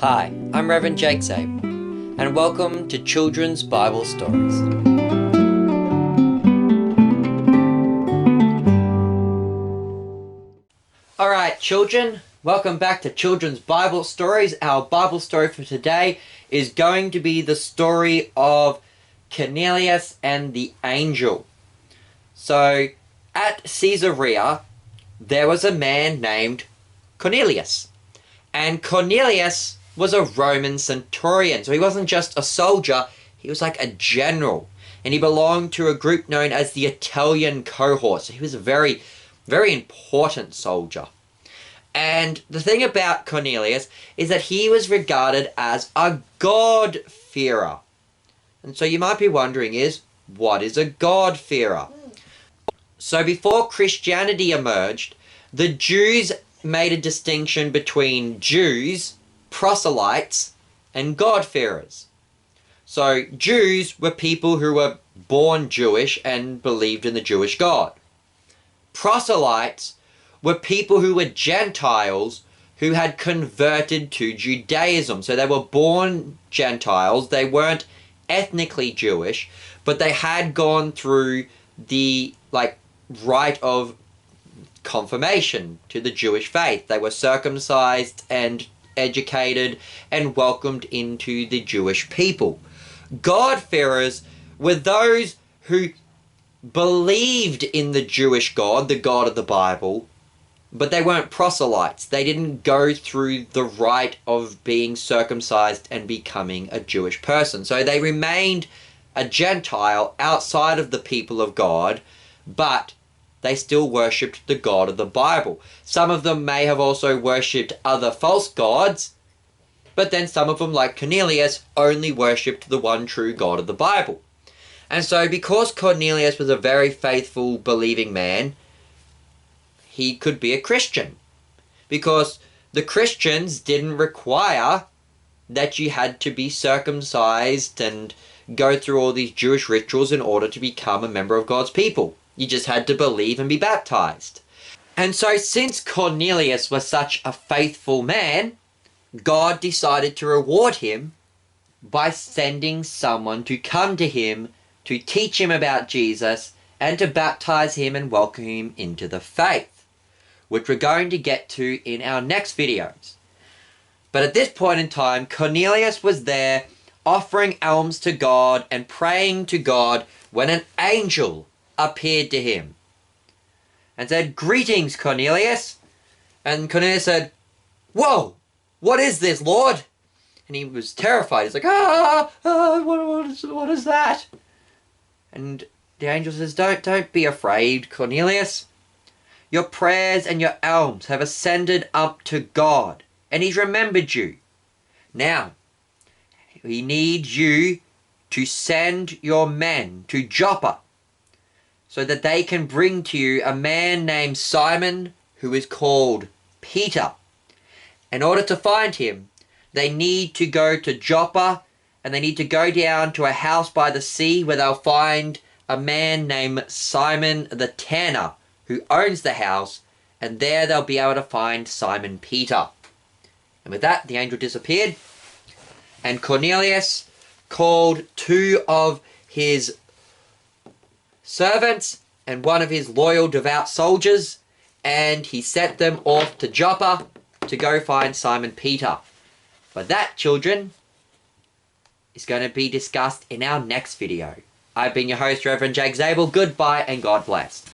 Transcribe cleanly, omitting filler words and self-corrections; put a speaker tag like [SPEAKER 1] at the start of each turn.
[SPEAKER 1] Hi, I'm Reverend Jake Zabel, and welcome to Children's Bible Stories. Alright children, welcome back to Children's Bible Stories. Our Bible story for today is going to be the story of Cornelius and the angel. So, at Caesarea, there was a man named Cornelius. And Cornelius was a Roman centurion. So he wasn't just a soldier, he was like a general. And he belonged to a group known as the Italian cohort. So he was a very, very important soldier. And the thing about Cornelius is that he was regarded as a God-fearer. And so you might be wondering what is a God-fearer? So before Christianity emerged, the Jews made a distinction between Jews, proselytes, and God-fearers. So Jews were people who were born Jewish and believed in the Jewish God. Proselytes were people who were Gentiles who had converted to Judaism. So they were born Gentiles, they weren't ethnically Jewish, but they had gone through the rite of confirmation to the Jewish faith. They were circumcised and educated and welcomed into the Jewish people. God-fearers were those who believed in the Jewish God, the God of the Bible, but they weren't proselytes. They didn't go through the rite of being circumcised and becoming a Jewish person. So they remained a Gentile outside of the people of God, but they still worshipped the God of the Bible. Some of them may have also worshipped other false gods, but then some of them, like Cornelius, only worshipped the one true God of the Bible. And so because Cornelius was a very faithful, believing man, he could be a Christian. Because the Christians didn't require that you had to be circumcised and go through all these Jewish rituals in order to become a member of God's people. You just had to believe and be baptized. And so since Cornelius was such a faithful man, God decided to reward him by sending someone to come to him to teach him about Jesus and to baptize him and welcome him into the faith, which we're going to get to in our next videos. But at this point in time, Cornelius was there offering alms to God and praying to God when an angel appeared to him and said, "Greetings, Cornelius." And Cornelius said, "Whoa, what is this, Lord?" And he was terrified. He's like, what is that? And the angel says, don't be afraid, Cornelius. Your prayers and your alms have ascended up to God, and he's remembered you. Now, he needs you to send your men to Joppa, so that they can bring to you a man named Simon who is called Peter. In order to find him, they need to go to Joppa, and they need to go down to a house by the sea where they'll find a man named Simon the tanner who owns the house, and there they'll be able to find Simon Peter. And with that, the angel disappeared, and Cornelius called two of his servants and one of his loyal, devout soldiers, and he sent them off to Joppa to go find Simon Peter. But that, children, is going to be discussed in our next video. I've been your host, Reverend Jake Zabel. Goodbye and God bless.